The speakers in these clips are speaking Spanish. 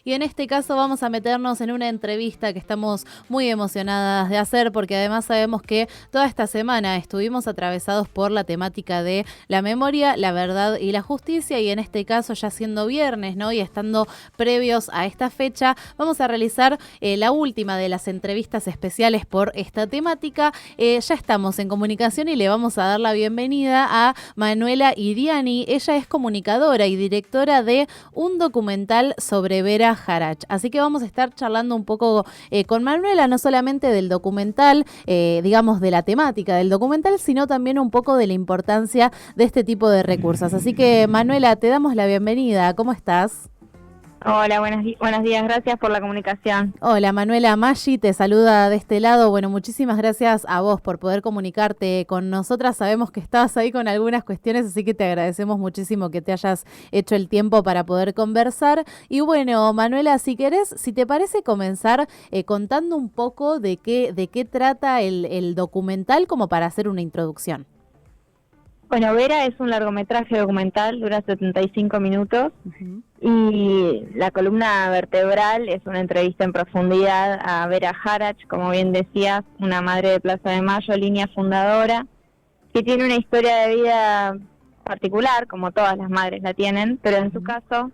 y en este caso vamos a meternos en una entrevista que estamos muy emocionadas de hacer porque además sabemos que toda esta semana estuvimos atravesados por la temática de la memoria, la verdad y la justicia, y en este caso ya siendo viernes, ¿no? Y estando previos a esta fecha, vamos a realizar la última de las entrevistas especiales por esta temática. Ya estamos en comunicación y le vamos a dar la bienvenida a Manuela Iriani. Ella es comunicadora y directora de un documental sobre Vera Jarach. Así que vamos a estar charlando un poco con Manuela, no solamente del documental, digamos de la temática del documental, sino también un poco de la importancia de este tipo de recursos. Así que Manuela, te damos la bienvenida. ¿Cómo estás? Hola, buenos días, gracias por la comunicación. Hola Manuela, Maggi te saluda de este lado. Bueno, muchísimas gracias a vos por poder comunicarte con nosotras. Sabemos que estabas ahí con algunas cuestiones, así que te agradecemos muchísimo que te hayas hecho el tiempo para poder conversar. Y bueno, Manuela, si querés, si te parece comenzar contando un poco de qué trata el documental como para hacer una introducción. Bueno, Vera es un largometraje documental, dura 75 minutos. Uh-huh. Y la columna vertebral es una entrevista en profundidad a Vera Jarach, como bien decías, una madre de Plaza de Mayo, línea fundadora, que tiene una historia de vida particular, como todas las madres la tienen, pero en su caso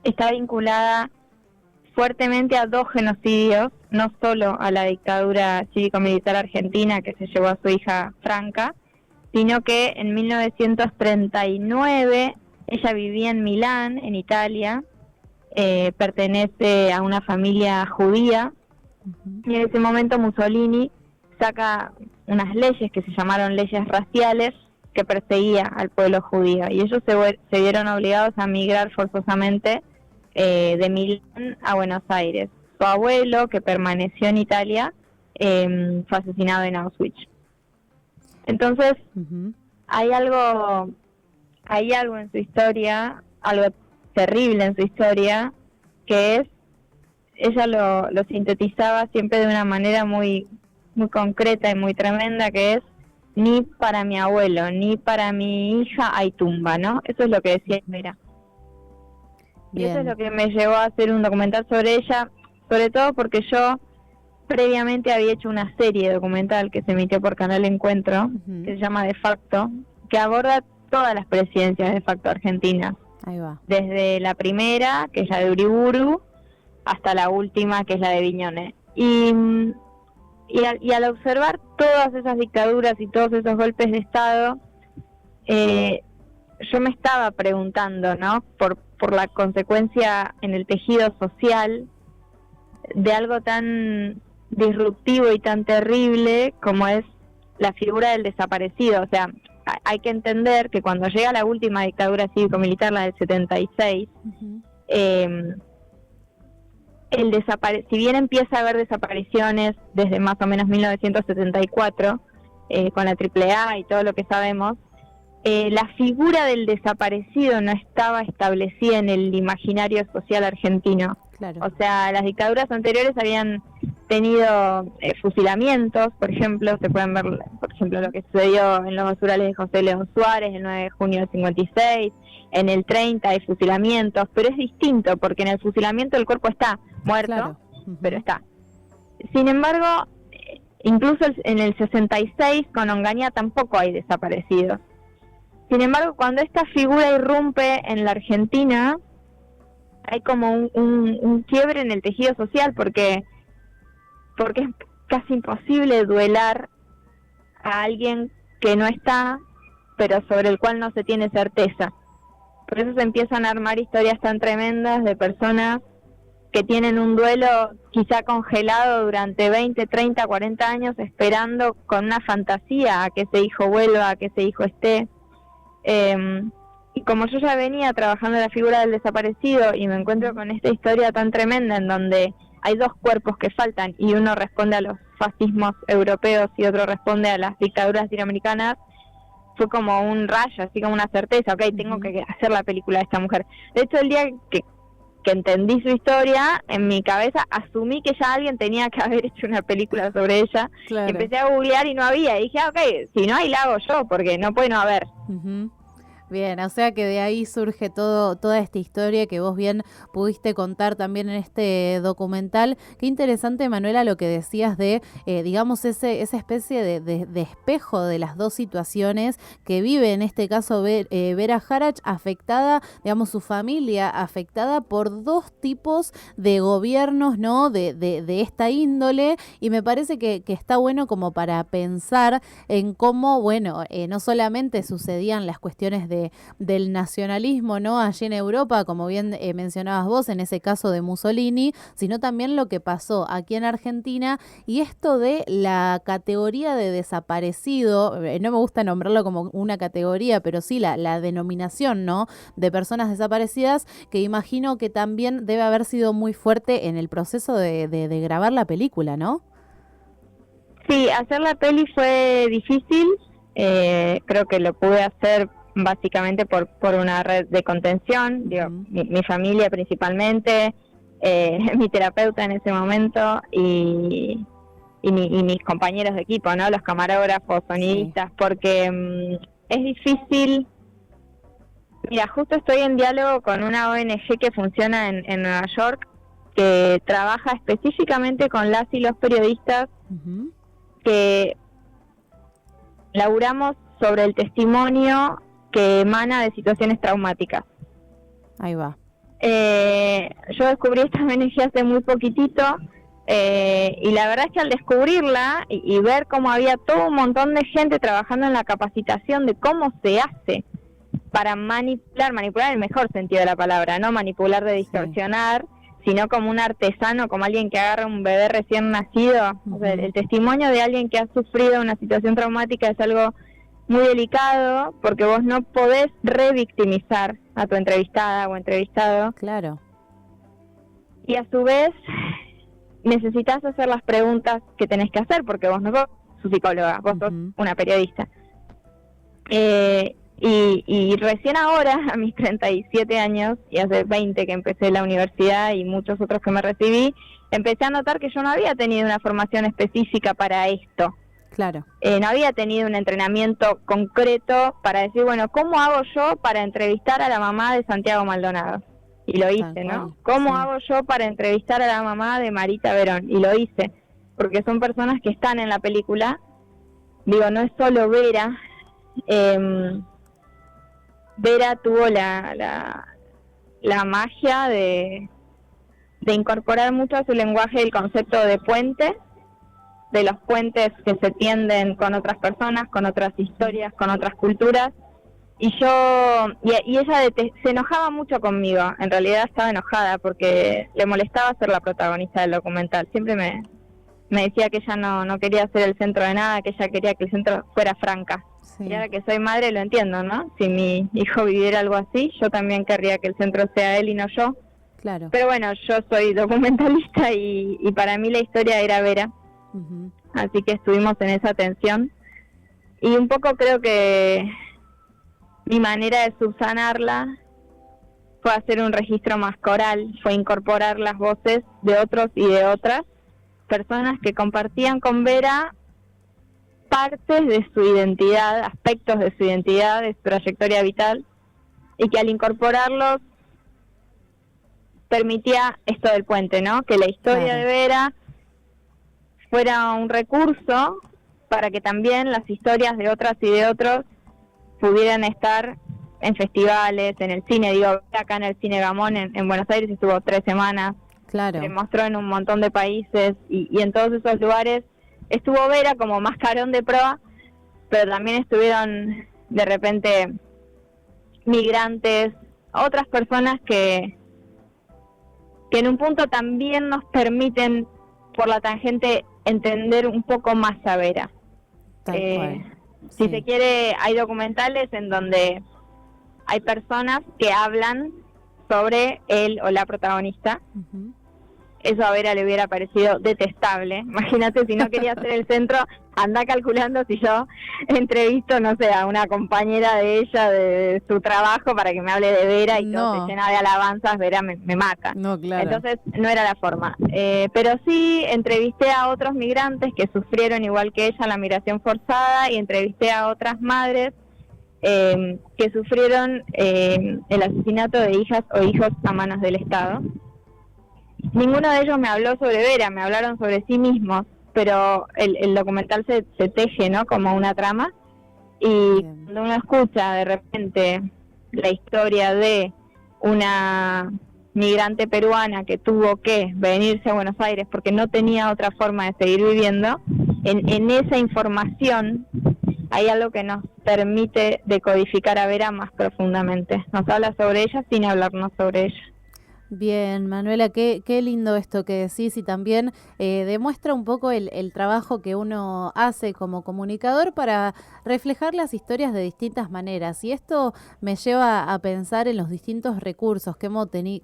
está vinculada fuertemente a dos genocidios, no solo a la dictadura cívico-militar argentina que se llevó a su hija Franca, sino que en 1939 ella vivía en Milán, en Italia, pertenece a una familia judía, y en ese momento Mussolini saca unas leyes que se llamaron leyes raciales que perseguía al pueblo judío, y ellos se vieron obligados a migrar forzosamente de Milán a Buenos Aires. Su abuelo, que permaneció en Italia, fue asesinado en Auschwitz. Entonces, hay algo en su historia, algo terrible en su historia, que es, ella lo sintetizaba siempre de una manera muy, muy concreta y muy tremenda, que es, ni para mi abuelo, ni para mi hija hay tumba, ¿no? Eso es lo que decía Vera. Y eso es lo que me llevó a hacer un documental sobre ella, sobre todo porque yo previamente había hecho una serie documental que se emitió por Canal Encuentro, que se llama De Facto, que aborda todas las presidencias de facto argentinas. Ahí va. Desde la primera, que es la de Uriburu, hasta la última, que es la de Viñones. Y al observar todas esas dictaduras y todos esos golpes de Estado, yo me estaba preguntando, ¿no? Por la consecuencia en el tejido social de algo tan disruptivo y tan terrible como es la figura del desaparecido. O sea, hay que entender que cuando llega la última dictadura cívico-militar, la del 76, si bien empieza a haber desapariciones desde más o menos 1974, con la AAA y todo lo que sabemos, la figura del desaparecido no estaba establecida en el imaginario social argentino. Claro. O sea, las dictaduras anteriores habían tenido fusilamientos, por ejemplo, se pueden ver, por ejemplo, lo que sucedió en los basurales de José León Suárez el 9 de junio del 56, en el 30 hay fusilamientos, pero es distinto, porque en el fusilamiento el cuerpo está muerto, claro. Pero está. Sin embargo, incluso en el 66 con Onganía tampoco hay desaparecidos. Sin embargo, cuando esta figura irrumpe en la Argentina, hay como un quiebre en el tejido social, porque es casi imposible duelar a alguien que no está, pero sobre el cual no se tiene certeza. Por eso se empiezan a armar historias tan tremendas de personas que tienen un duelo quizá congelado durante 20, 30, 40 años, esperando con una fantasía a que ese hijo vuelva, a que ese hijo esté. Y como yo ya venía trabajando en la figura del desaparecido y me encuentro con esta historia tan tremenda en donde hay dos cuerpos que faltan y uno responde a los fascismos europeos y otro responde a las dictaduras latinoamericanas, fue como un rayo, así como una certeza, ok, tengo que hacer la película de esta mujer. De hecho, el día que entendí su historia, en mi cabeza asumí que ya alguien tenía que haber hecho una película sobre ella. Claro. Empecé a googlear y no había, y dije, ok, si no hay la hago yo, porque no puede no haber. Bien, o sea que de ahí surge toda esta historia que vos bien pudiste contar también en este documental. Qué interesante, Manuela, lo que decías de, digamos, esa especie de espejo de las dos situaciones que vive en este caso Vera Jarach, afectada, digamos, su familia afectada por dos tipos de gobiernos, ¿no? De esta índole, y me parece que está bueno como para pensar en cómo, bueno, no solamente sucedían las cuestiones del nacionalismo, ¿no? Allí en Europa, como bien mencionabas vos, en ese caso de Mussolini, sino también lo que pasó aquí en Argentina y esto de la categoría de desaparecido, no me gusta nombrarlo como una categoría, pero sí la denominación, ¿no? De personas desaparecidas, que imagino que también debe haber sido muy fuerte en el proceso de grabar la película, ¿no? Sí, hacer la peli fue difícil, creo que lo pude hacer básicamente por una red de contención, digo, mi familia principalmente, mi terapeuta en ese momento y mis compañeros de equipo, ¿no? Los camarógrafos, sonidistas, porque es difícil. Mira, justo estoy en diálogo con una ONG que funciona en Nueva York, que trabaja específicamente con las y los periodistas que laburamos sobre el testimonio que emana de situaciones traumáticas. Ahí va. Yo descubrí esta ONG hace muy poquitito y la verdad es que al descubrirla y ver cómo había todo un montón de gente trabajando en la capacitación de cómo se hace para manipular en el mejor sentido de la palabra, no manipular de distorsionar, sino como un artesano, como alguien que agarra un bebé recién nacido. O sea, el testimonio de alguien que ha sufrido una situación traumática es algo muy delicado, porque vos no podés revictimizar a tu entrevistada o entrevistado. Claro. Y a su vez necesitas hacer las preguntas que tenés que hacer, porque vos no sos su psicóloga, vos sos una periodista. Y recién ahora, a mis 37 años, y hace 20 que empecé la universidad y muchos otros que me recibí, empecé a notar que yo no había tenido una formación específica para esto. Claro. No había tenido un entrenamiento concreto para decir, bueno, ¿cómo hago yo para entrevistar a la mamá de Santiago Maldonado? Y lo hice, ¿no? ¿Cómo hago yo para entrevistar a la mamá de Marita Verón? Y lo hice, porque son personas que están en la película. Digo, no es solo Vera. Vera tuvo la magia de incorporar mucho a su lenguaje el concepto de puente, de los puentes que se tienden con otras personas, con otras historias, con otras culturas. Y ella se enojaba mucho conmigo, en realidad estaba enojada porque le molestaba ser la protagonista del documental. Siempre me decía que ella no quería ser el centro de nada, que ella quería que el centro fuera Franca. Sí. Y ahora que soy madre lo entiendo, ¿no? Si mi hijo viviera algo así, yo también querría que el centro sea él y no yo. Claro. Pero bueno, yo soy documentalista y para mí la historia era Vera. Así que estuvimos en esa tensión. Y un poco creo que mi manera de subsanarla fue hacer un registro más coral, fue incorporar las voces de otros y de otras personas que compartían con Vera partes de su identidad, aspectos de su identidad, de su trayectoria vital, y que al incorporarlos permitía esto del puente, ¿no? Que la historia de Vera fuera un recurso para que también las historias de otras y de otros pudieran estar en festivales, en el cine. Digo, acá en el Cine Gamón en Buenos Aires estuvo 3 semanas. Claro. Se mostró en un montón de países y en todos esos lugares estuvo Vera como mascarón de proa, pero también estuvieron de repente migrantes, otras personas que en un punto también nos permiten por la tangente entender un poco más a Vera. Si se quiere, hay documentales en donde hay personas que hablan sobre él o la protagonista. Eso a Vera le hubiera parecido detestable. Imagínate, si no quería ser el centro, anda calculando si yo entrevisto, no sé, a una compañera de ella, de su trabajo, para que me hable de Vera y todo se llena de alabanzas, Vera me mata. No, claro. Entonces no era la forma. Pero sí entrevisté a otros migrantes que sufrieron igual que ella la migración forzada y entrevisté a otras madres que sufrieron el asesinato de hijas o hijos a manos del Estado. Ninguno de ellos me habló sobre Vera, me hablaron sobre sí mismos, pero el documental se teje, ¿no?, como una trama, y cuando uno escucha de repente la historia de una migrante peruana que tuvo que venirse a Buenos Aires porque no tenía otra forma de seguir viviendo, en esa información hay algo que nos permite decodificar a Vera más profundamente. Nos habla sobre ella sin hablarnos sobre ella. Bien, Manuela, qué lindo esto que decís, y también demuestra un poco el trabajo que uno hace como comunicador para reflejar las historias de distintas maneras. Y esto me lleva a pensar en los distintos recursos que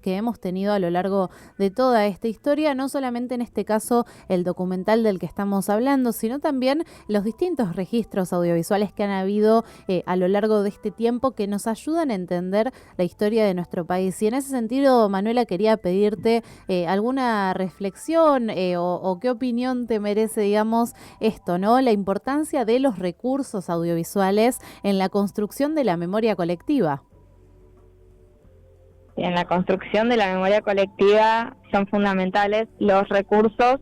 hemos tenido a lo largo de toda esta historia, no solamente en este caso el documental del que estamos hablando, sino también los distintos registros audiovisuales que han habido a lo largo de este tiempo, que nos ayudan a entender la historia de nuestro país. Y en ese sentido, Manuela, quería pedirte alguna reflexión o qué opinión te merece, digamos, esto, ¿no? La importancia de los recursos audiovisuales en la construcción de la memoria colectiva. En la construcción de la memoria colectiva son fundamentales los recursos,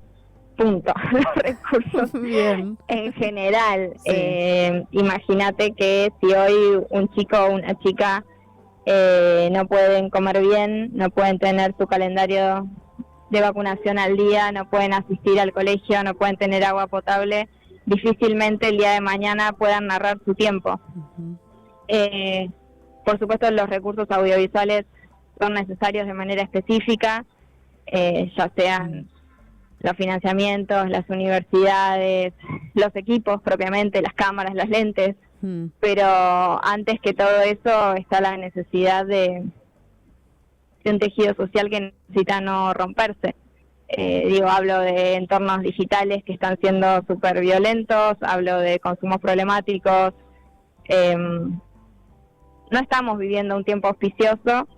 punto. Los recursos Bien. En general. Sí. Imagínate que si hoy un chico o una chica no pueden comer bien, no pueden tener su calendario de vacunación al día, no pueden asistir al colegio, no pueden tener agua potable, difícilmente el día de mañana puedan narrar su tiempo. Uh-huh. Por supuesto, los recursos audiovisuales son necesarios de manera específica, ya sean los financiamientos, las universidades, los equipos propiamente, las cámaras, las lentes, pero antes que todo eso está la necesidad de un tejido social que necesita no romperse. Hablo de entornos digitales que están siendo súper violentos, hablo de consumos problemáticos. No estamos viviendo un tiempo auspicioso.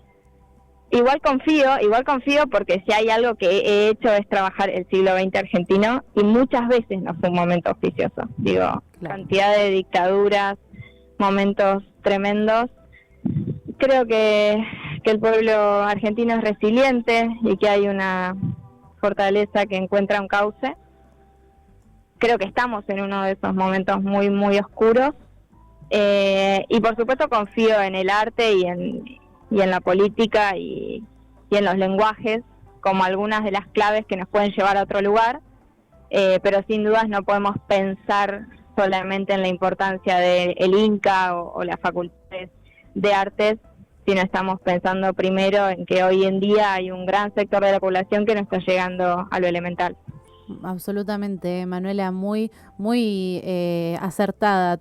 Igual confío porque si hay algo que he hecho es trabajar el siglo XX argentino, y muchas veces no fue un momento auspicioso. Claro. Cantidad de dictaduras, momentos tremendos. Creo que el pueblo argentino es resiliente y que hay una fortaleza que encuentra un cauce. Creo que estamos en uno de esos momentos muy, muy oscuros. Y por supuesto confío en el arte y en la política y en los lenguajes como algunas de las claves que nos pueden llevar a otro lugar, pero sin dudas no podemos pensar solamente en la importancia del Inca o las facultades de artes, sino estamos pensando primero en que hoy en día hay un gran sector de la población que no está llegando a lo elemental. Absolutamente, Manuela, muy acertada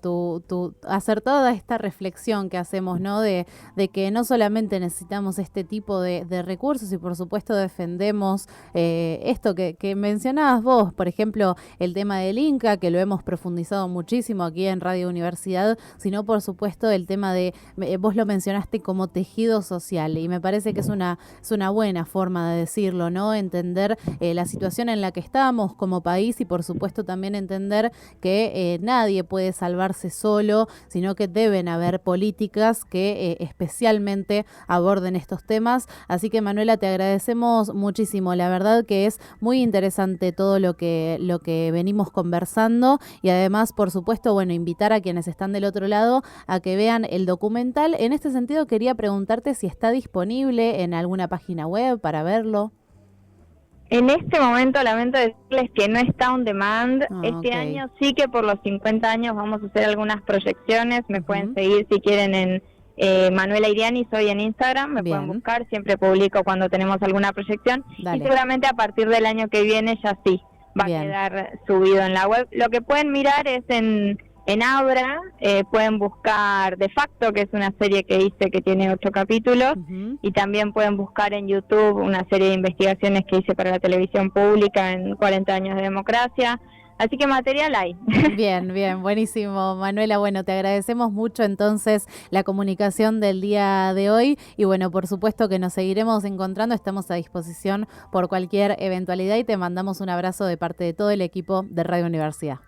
acertada esta reflexión que hacemos, ¿no? De que no solamente necesitamos este tipo de recursos, y por supuesto defendemos esto que mencionabas vos, por ejemplo, el tema del Inca, que lo hemos profundizado muchísimo aquí en Radio Universidad, sino por supuesto el tema de, vos lo mencionaste como tejido social, y me parece que es una buena forma de decirlo, ¿no? Entender la situación en la que estamos como país, y por supuesto también entender que nadie puede salvarse solo, sino que deben haber políticas que especialmente aborden estos temas. Así que, Manuela, te agradecemos muchísimo. La verdad que es muy interesante todo lo que venimos conversando, y además, por supuesto, invitar a quienes están del otro lado a que vean el documental. En este sentido, quería preguntarte si está disponible en alguna página web para verlo. En este momento lamento decirles que no está on demand. Este año sí que por los 50 años vamos a hacer algunas proyecciones. Me pueden seguir si quieren en Manuela Iriani, soy en Instagram, me pueden buscar, siempre publico cuando tenemos alguna proyección. Dale. Y seguramente a partir del año que viene ya sí va a quedar subido en la web. Lo que pueden mirar es en Abra, pueden buscar De Facto, que es una serie que hice que tiene 8 capítulos, y también pueden buscar en YouTube una serie de investigaciones que hice para la televisión pública en 40 años de democracia. Así que material hay. Bien, buenísimo, Manuela. Te agradecemos mucho entonces la comunicación del día de hoy, y por supuesto que nos seguiremos encontrando, estamos a disposición por cualquier eventualidad, y te mandamos un abrazo de parte de todo el equipo de Radio Universidad.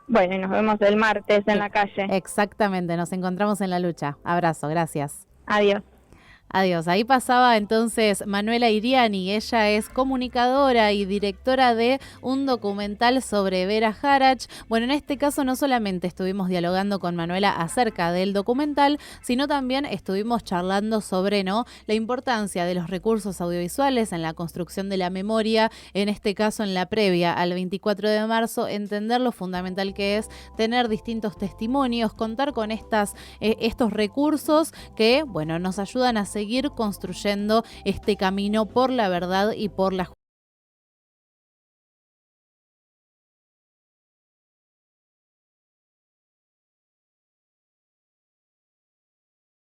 Bueno, y nos vemos el martes en la calle. Exactamente, nos encontramos en la lucha. Abrazo, gracias. Adiós. Adiós. Ahí pasaba entonces Manuela Iriani. Ella es comunicadora y directora de un documental sobre Vera Jarach. Bueno, en este caso no solamente estuvimos dialogando con Manuela acerca del documental, sino también estuvimos charlando sobre la importancia de los recursos audiovisuales en la construcción de la memoria, en este caso en la previa al 24 de marzo, entender lo fundamental que es tener distintos testimonios, contar con estos recursos que, bueno, nos ayudan a seguir construyendo este camino por la verdad y por la justicia.